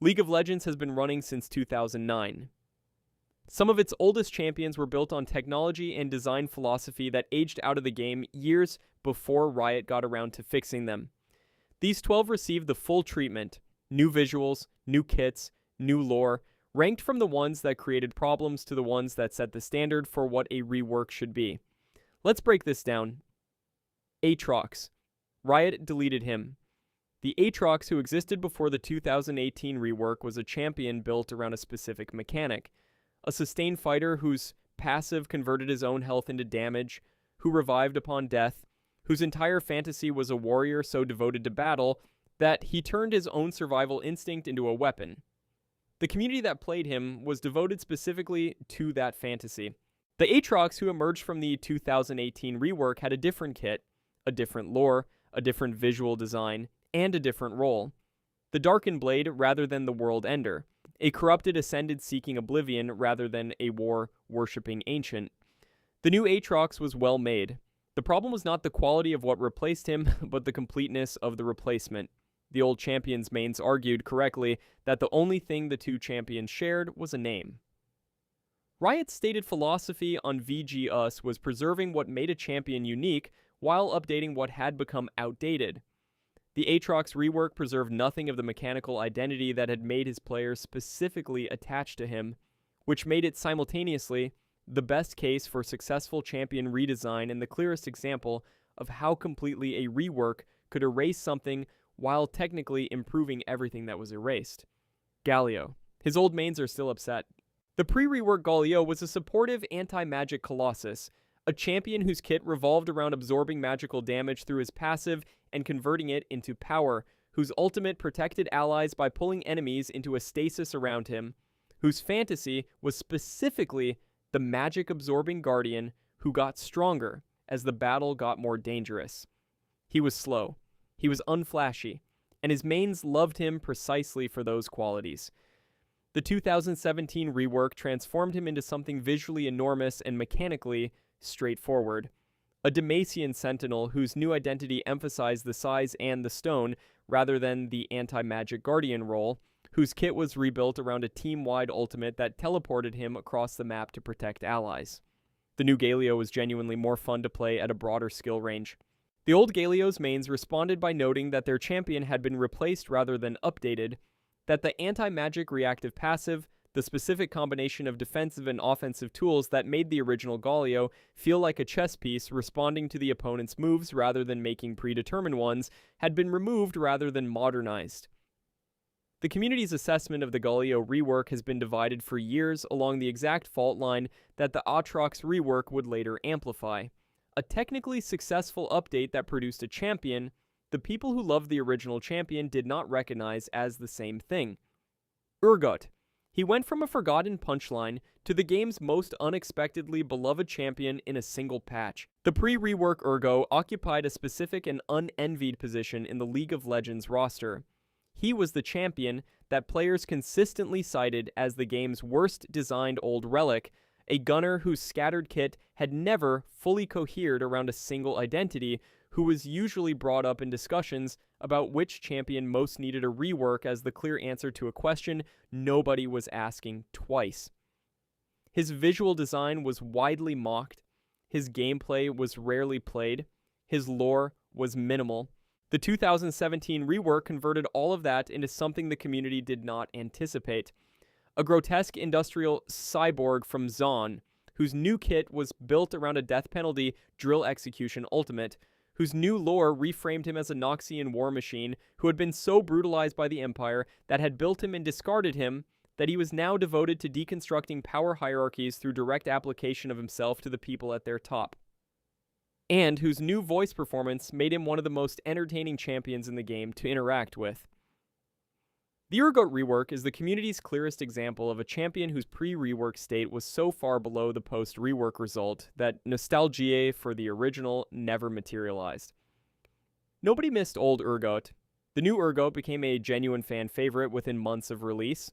League of Legends has been running since 2009. Some of its oldest champions were built on technology and design philosophy that aged out of the game years before Riot got around to fixing them. These 12 received the full treatment: new visuals, new kits, new lore, ranked from the ones that created problems to the ones that set the standard for what a rework should be. Let's break this down. Aatrox. Riot deleted him. The Aatrox who existed before the 2018 rework was a champion built around a specific mechanic. A sustained fighter whose passive converted his own health into damage, who revived upon death, whose entire fantasy was a warrior so devoted to battle that he turned his own survival instinct into a weapon. The community that played him was devoted specifically to that fantasy. The Aatrox who emerged from the 2018 rework had a different kit, a different lore, a different visual design, and a different role. The Darkened Blade rather than the World Ender. A corrupted ascended seeking oblivion rather than a war-worshipping ancient. The new Aatrox was well made. The problem was not the quality of what replaced him, but the completeness of the replacement. The old champions' mains argued correctly that the only thing the two champions shared was a name. Riot's stated philosophy on VG Us was preserving what made a champion unique while updating what had become outdated. The Aatrox rework preserved nothing of the mechanical identity that had made his players specifically attached to him, which made it simultaneously the best case for successful champion redesign and the clearest example of how completely a rework could erase something while technically improving everything that was erased. Galio. His old mains are still upset. The pre-rework Galio was a supportive anti-magic colossus, a champion whose kit revolved around absorbing magical damage through his passive and converting it into power, whose ultimate protected allies by pulling enemies into a stasis around him, whose fantasy was specifically the magic-absorbing guardian who got stronger as the battle got more dangerous. He was slow. He was unflashy, and his mains loved him precisely for those qualities. The 2017 rework transformed him into something visually enormous and mechanically straightforward. A Demacian sentinel whose new identity emphasized the size and the stone rather than the anti-magic guardian role, whose kit was rebuilt around a team-wide ultimate that teleported him across the map to protect allies. The new Galio was genuinely more fun to play at a broader skill range. The old Galio's mains responded by noting that their champion had been replaced rather than updated, that the anti-magic reactive passive, the specific combination of defensive and offensive tools that made the original Galio feel like a chess piece responding to the opponent's moves rather than making predetermined ones, had been removed rather than modernized. The community's assessment of the Galio rework has been divided for years along the exact fault line that the Aatrox rework would later amplify. A technically successful update that produced a champion the people who loved the original champion did not recognize as the same thing. Urgot. He went from a forgotten punchline to the game's most unexpectedly beloved champion in a single patch. The pre-rework Urgot occupied a specific and unenvied position in the League of Legends roster. He was the champion that players consistently cited as the game's worst designed old relic, a gunner whose scattered kit had never fully cohered around a single identity, who was usually brought up in discussions about which champion most needed a rework as the clear answer to a question nobody was asking twice. His visual design was widely mocked, his gameplay was rarely played, his lore was minimal. The 2017 rework converted all of that into something the community did not anticipate. A grotesque industrial cyborg from Zaun, whose new kit was built around a death penalty drill execution ultimate, whose new lore reframed him as a Noxian war machine who had been so brutalized by the Empire that had built him and discarded him that he was now devoted to deconstructing power hierarchies through direct application of himself to the people at their top. And whose new voice performance made him one of the most entertaining champions in the game to interact with. The Urgot rework is the community's clearest example of a champion whose pre-rework state was so far below the post-rework result that nostalgia for the original never materialized. Nobody missed old Urgot. The new Urgot became a genuine fan favorite within months of release.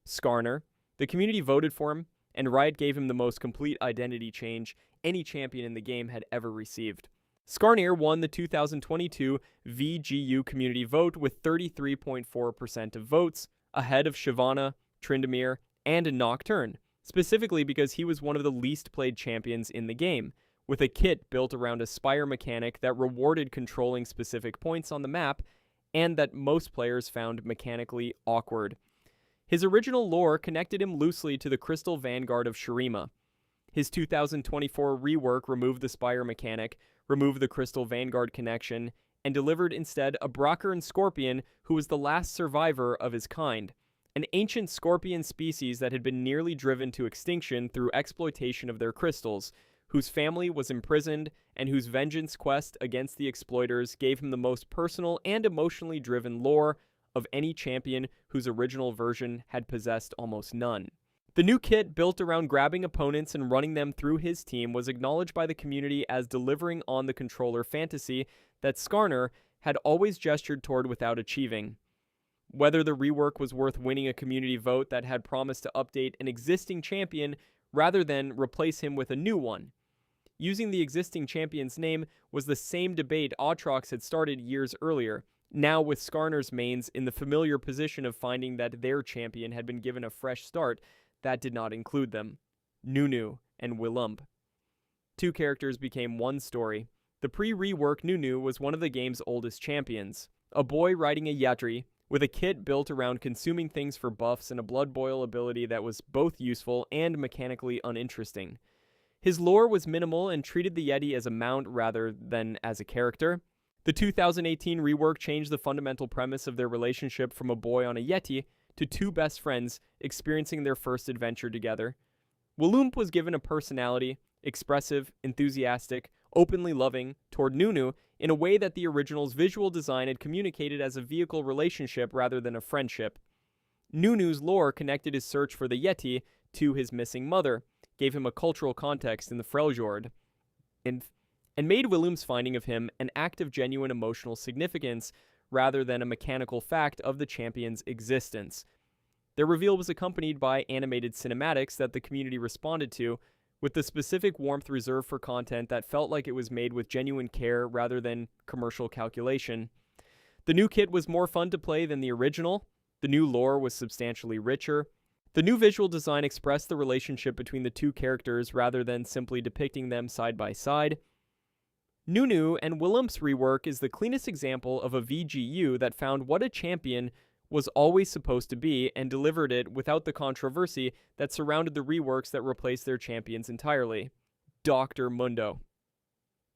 Skarner. The community voted for him, and Riot gave him the most complete identity change any champion in the game had ever received. Skarner won the 2022 VGU community vote with 33.4% of votes, ahead of Shyvana, Tryndamere, and Nocturne, specifically because he was one of the least played champions in the game, with a kit built around a spire mechanic that rewarded controlling specific points on the map, and that most players found mechanically awkward. His original lore connected him loosely to the Crystal Vanguard of Shurima. His 2024 rework removed the spire mechanic, removed the Crystal Vanguard connection, and delivered instead a Brockern Scorpion who was the last survivor of his kind, an ancient scorpion species that had been nearly driven to extinction through exploitation of their crystals, whose family was imprisoned and whose vengeance quest against the exploiters gave him the most personal and emotionally driven lore of any champion whose original version had possessed almost none. The new kit, built around grabbing opponents and running them through his team, was acknowledged by the community as delivering on the controller fantasy that Skarner had always gestured toward without achieving. Whether the rework was worth winning a community vote that had promised to update an existing champion rather than replace him with a new one. Using the existing champion's name was the same debate Aatrox had started years earlier, now with Skarner's mains in the familiar position of finding that their champion had been given a fresh start that did not include them, Nunu and Willump. Two characters became one story. The pre-rework Nunu was one of the game's oldest champions, a boy riding a Yetri, with a kit built around consuming things for buffs and a blood boil ability that was both useful and mechanically uninteresting. His lore was minimal and treated the Yeti as a mount rather than as a character. The 2018 rework changed the fundamental premise of their relationship from a boy on a Yeti to two best friends experiencing their first adventure together. Willump was given a personality, expressive, enthusiastic, openly loving, toward Nunu in a way that the original's visual design had communicated as a vehicle relationship rather than a friendship. Nunu's lore connected his search for the Yeti to his missing mother, gave him a cultural context in the Freljord, and made Willump's finding of him an act of genuine emotional significance rather than a mechanical fact of the champion's existence. Their reveal was accompanied by animated cinematics that the community responded to, with the specific warmth reserved for content that felt like it was made with genuine care rather than commercial calculation. The new kit was more fun to play than the original. The new lore was substantially richer. The new visual design expressed the relationship between the two characters rather than simply depicting them side by side. Nunu and Willump's rework is the cleanest example of a VGU that found what a champion was always supposed to be and delivered it without the controversy that surrounded the reworks that replaced their champions entirely. Dr. Mundo.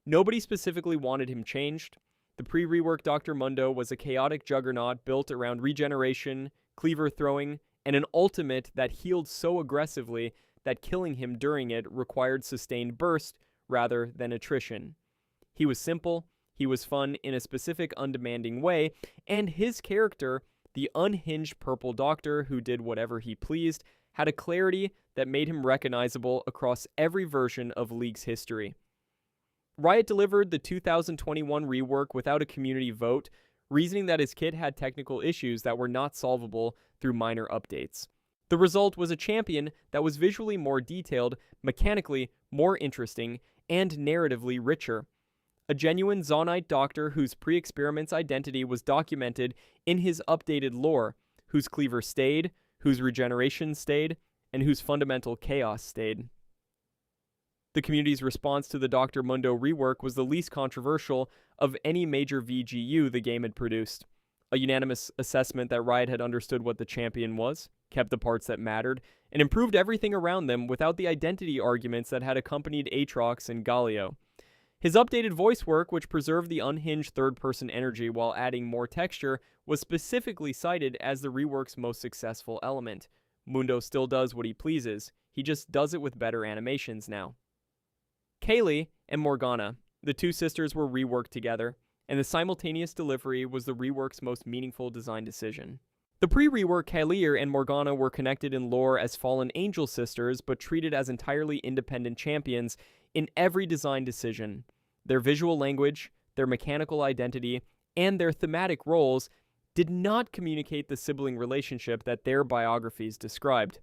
Nobody specifically wanted him changed. The pre-rework Dr. Mundo was a chaotic juggernaut built around regeneration, cleaver throwing, and an ultimate that healed so aggressively that killing him during it required sustained burst rather than attrition. He was simple, he was fun in a specific undemanding way, and his character, the unhinged purple doctor who did whatever he pleased, had a clarity that made him recognizable across every version of League's history. Riot delivered the 2021 rework without a community vote, reasoning that his kit had technical issues that were not solvable through minor updates. The result was a champion that was visually more detailed, mechanically more interesting, and narratively richer. A genuine Zaunite doctor whose pre-experiment's identity was documented in his updated lore, whose cleaver stayed, whose regeneration stayed, and whose fundamental chaos stayed. The community's response to the Dr. Mundo rework was the least controversial of any major VGU the game had produced. A unanimous assessment that Riot had understood what the champion was, kept the parts that mattered, and improved everything around them without the identity arguments that had accompanied Aatrox and Galio. His updated voice work, which preserved the unhinged third-person energy while adding more texture, was specifically cited as the rework's most successful element. Mundo still does what he pleases, he just does it with better animations now. Kaylee and Morgana, the two sisters, were reworked together, and the simultaneous delivery was the rework's most meaningful design decision. The pre-rework Kaylee and Morgana were connected in lore as fallen angel sisters, but treated as entirely independent champions in every design decision. Their visual language, their mechanical identity, and their thematic roles did not communicate the sibling relationship that their biographies described.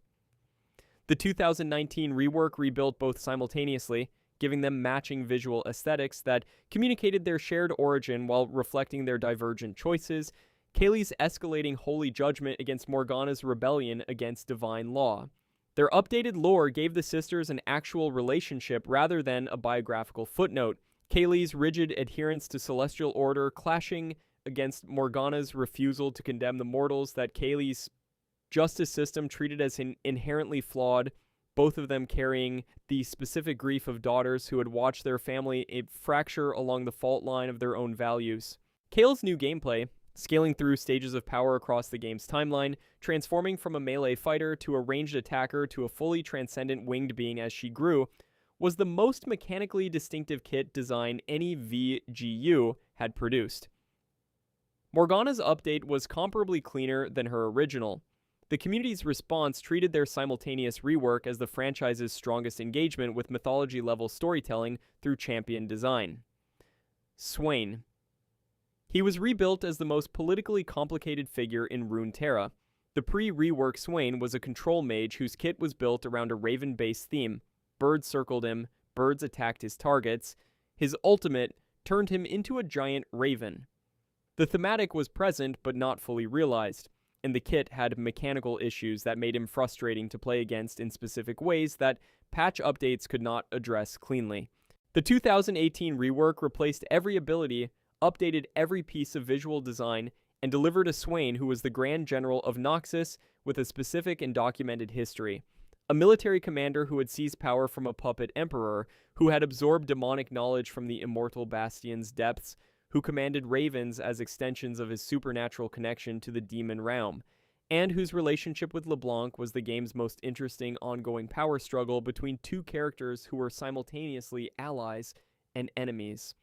The 2019 rework rebuilt both simultaneously, giving them matching visual aesthetics that communicated their shared origin while reflecting their divergent choices, Kaylee's escalating holy judgment against Morgana's rebellion against divine law. Their updated lore gave the sisters an actual relationship rather than a biographical footnote, Kaylee's rigid adherence to celestial order clashing against Morgana's refusal to condemn the mortals that Kaylee's justice system treated as inherently flawed, both of them carrying the specific grief of daughters who had watched their family fracture along the fault line of their own values. Kaylee's new gameplay, scaling through stages of power across the game's timeline, transforming from a melee fighter to a ranged attacker to a fully transcendent winged being as she grew, was the most mechanically distinctive kit design any VGU had produced. Morgana's update was comparably cleaner than her original. The community's response treated their simultaneous rework as the franchise's strongest engagement with mythology-level storytelling through champion design. Swain. He was rebuilt as the most politically complicated figure in Runeterra. The pre-rework Swain was a control mage whose kit was built around a raven-based theme. Birds circled him, birds attacked his targets. His ultimate turned him into a giant raven. The thematic was present but not fully realized, and the kit had mechanical issues that made him frustrating to play against in specific ways that patch updates could not address cleanly. The 2018 rework replaced every ability, updated every piece of visual design, and delivered a Swain who was the Grand General of Noxus with a specific and documented history. A military commander who had seized power from a puppet emperor, who had absorbed demonic knowledge from the immortal bastion's depths, who commanded ravens as extensions of his supernatural connection to the demon realm, and whose relationship with LeBlanc was the game's most interesting ongoing power struggle between two characters who were simultaneously allies and enemies.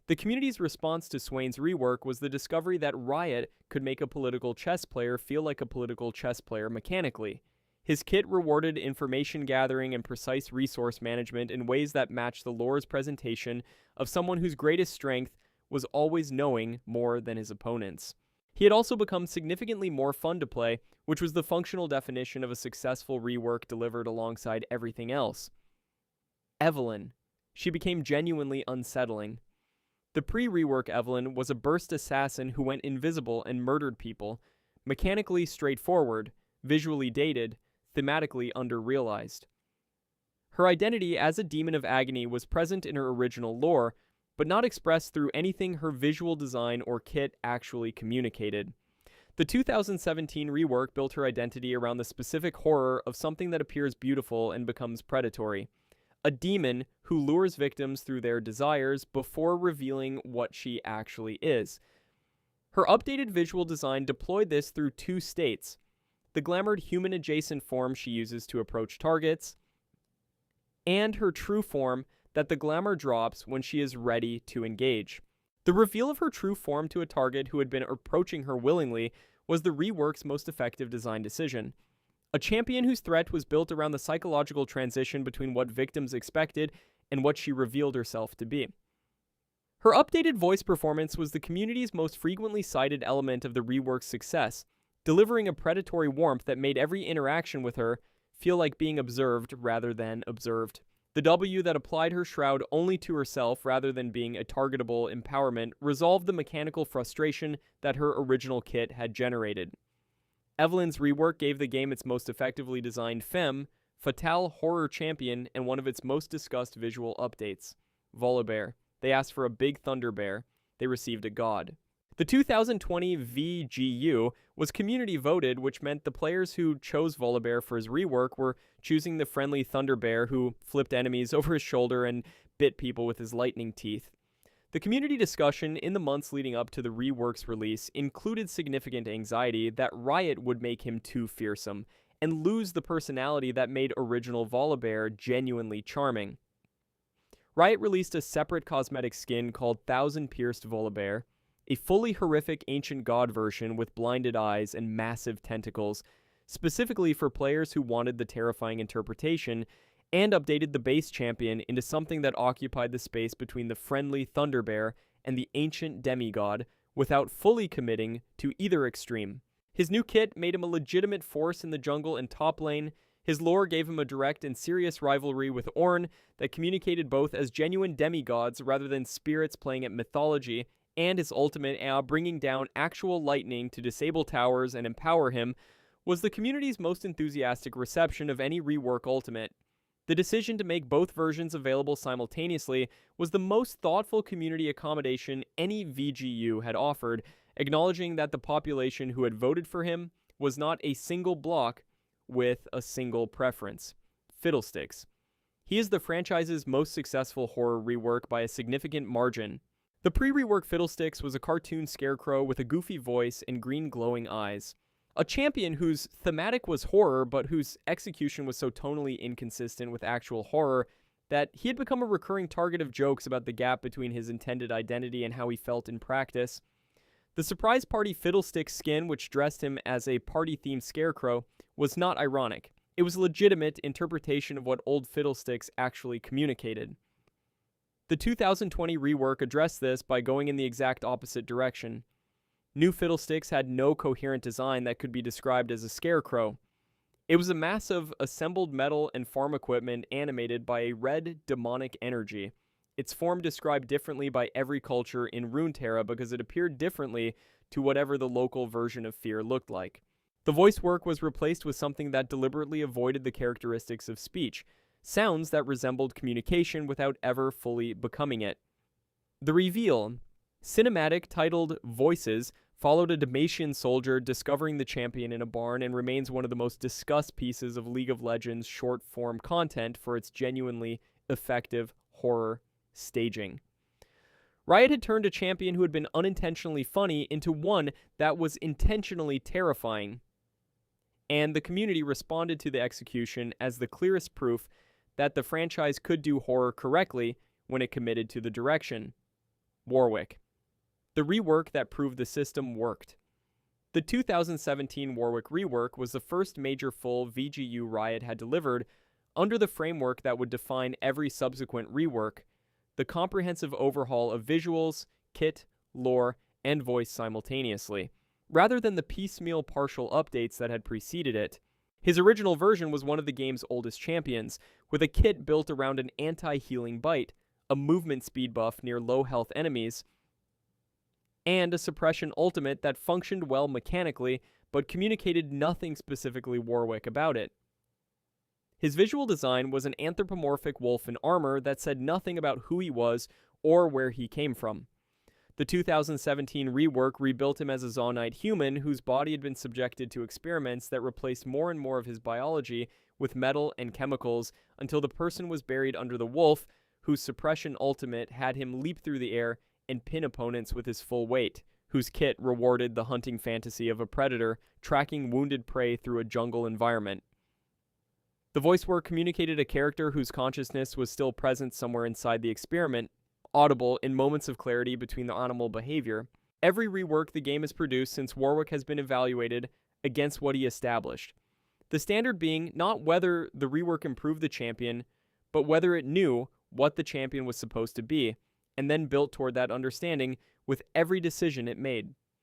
The community's response to Swain's rework was the discovery that Riot could make a political chess player feel like a political chess player mechanically. His kit rewarded information gathering and precise resource management in ways that matched the lore's presentation of someone whose greatest strength was always knowing more than his opponents. He had also become significantly more fun to play, which was the functional definition of a successful rework delivered alongside everything else. Evelyn. She became genuinely unsettling. The pre-rework Evelyn was a burst assassin who went invisible and murdered people, mechanically straightforward, visually dated, thematically underrealized. Her identity as a demon of agony was present in her original lore, but not expressed through anything her visual design or kit actually communicated. The 2017 rework built her identity around the specific horror of something that appears beautiful and becomes predatory. A demon who lures victims through their desires before revealing what she actually is. Her updated visual design deployed this through two states: the glamoured human-adjacent form she uses to approach targets, and her true form that the glamour drops when she is ready to engage. The reveal of her true form to a target who had been approaching her willingly was the rework's most effective design decision. A champion whose threat was built around the psychological transition between what victims expected and what she revealed herself to be. Her updated voice performance was the community's most frequently cited element of the rework's success, delivering a predatory warmth that made every interaction with her feel like being observed rather than observed. The W that applied her shroud only to herself rather than being a targetable empowerment resolved the mechanical frustration that her original kit had generated. Evelyn's rework gave the game its most effectively designed femme, fatale horror champion, and one of its most discussed visual updates, Volibear. They asked for a big thunder bear. They received a god. The 2020 VGU was community voted, which meant the players who chose Volibear for his rework were choosing the friendly Thunder Bear who flipped enemies over his shoulder and bit people with his lightning teeth. The community discussion in the months leading up to the rework's release included significant anxiety that Riot would make him too fearsome and lose the personality that made original Volibear genuinely charming. Riot released a separate cosmetic skin called Thousand Pierced Volibear, a fully horrific ancient god version with blinded eyes and massive tentacles, specifically for players who wanted the terrifying interpretation, and updated the base champion into something that occupied the space between the friendly Thunder Bear and the ancient demigod without fully committing to either extreme. His new kit made him a legitimate force in the jungle and top lane. His lore gave him a direct and serious rivalry with Ornn that communicated both as genuine demigods rather than spirits playing at mythology, and his ultimate bringing down actual lightning to disable towers and empower him, was the community's most enthusiastic reception of any rework ultimate. The decision to make both versions available simultaneously was the most thoughtful community accommodation any VGU had offered, acknowledging that the population who had voted for him was not a single block with a single preference: Fiddlesticks. He is the franchise's most successful horror rework by a significant margin. The pre-rework Fiddlesticks was a cartoon scarecrow with a goofy voice and green glowing eyes. A champion whose thematic was horror, but whose execution was so tonally inconsistent with actual horror that he had become a recurring target of jokes about the gap between his intended identity and how he felt in practice. The surprise party Fiddlesticks skin, which dressed him as a party-themed scarecrow, was not ironic. It was a legitimate interpretation of what old Fiddlesticks actually communicated. The 2020 rework addressed this by going in the exact opposite direction. New Fiddlesticks had no coherent design that could be described as a scarecrow. It was a mass of assembled metal and farm equipment animated by a red demonic energy. Its form described differently by every culture in Runeterra because it appeared differently to whatever the local version of fear looked like. The voice work was replaced with something that deliberately avoided the characteristics of speech, sounds that resembled communication without ever fully becoming it. The reveal, cinematic titled Voices, followed a Damatian soldier discovering the champion in a barn and remains one of the most discussed pieces of League of Legends short-form content for its genuinely effective horror staging. Riot had turned a champion who had been unintentionally funny into one that was intentionally terrifying, and the community responded to the execution as the clearest proof that the franchise could do horror correctly when it committed to the direction. Warwick. The rework that proved the system worked. The 2017 Warwick rework was the first major full VGU Riot had delivered under the framework that would define every subsequent rework: the comprehensive overhaul of visuals, kit, lore, and voice simultaneously, rather than the piecemeal partial updates that had preceded it. His original version was one of the game's oldest champions, with a kit built around an anti-healing bite, a movement speed buff near low health enemies, and a suppression ultimate that functioned well mechanically, but communicated nothing specifically Warwick about it. His visual design was an anthropomorphic wolf in armor that said nothing about who he was or where he came from. The 2017 rework rebuilt him as a Zaunite human whose body had been subjected to experiments that replaced more and more of his biology with metal and chemicals until the person was buried under the wolf, whose suppression ultimate had him leap through the air and pin opponents with his full weight, whose kit rewarded the hunting fantasy of a predator tracking wounded prey through a jungle environment. The voice work communicated a character whose consciousness was still present somewhere inside the experiment, audible in moments of clarity between the animal behavior. Every rework the game has produced since Warwick has been evaluated against what he established. The standard being not whether the rework improved the champion, but whether it knew what the champion was supposed to be, and then built toward that understanding with every decision it made.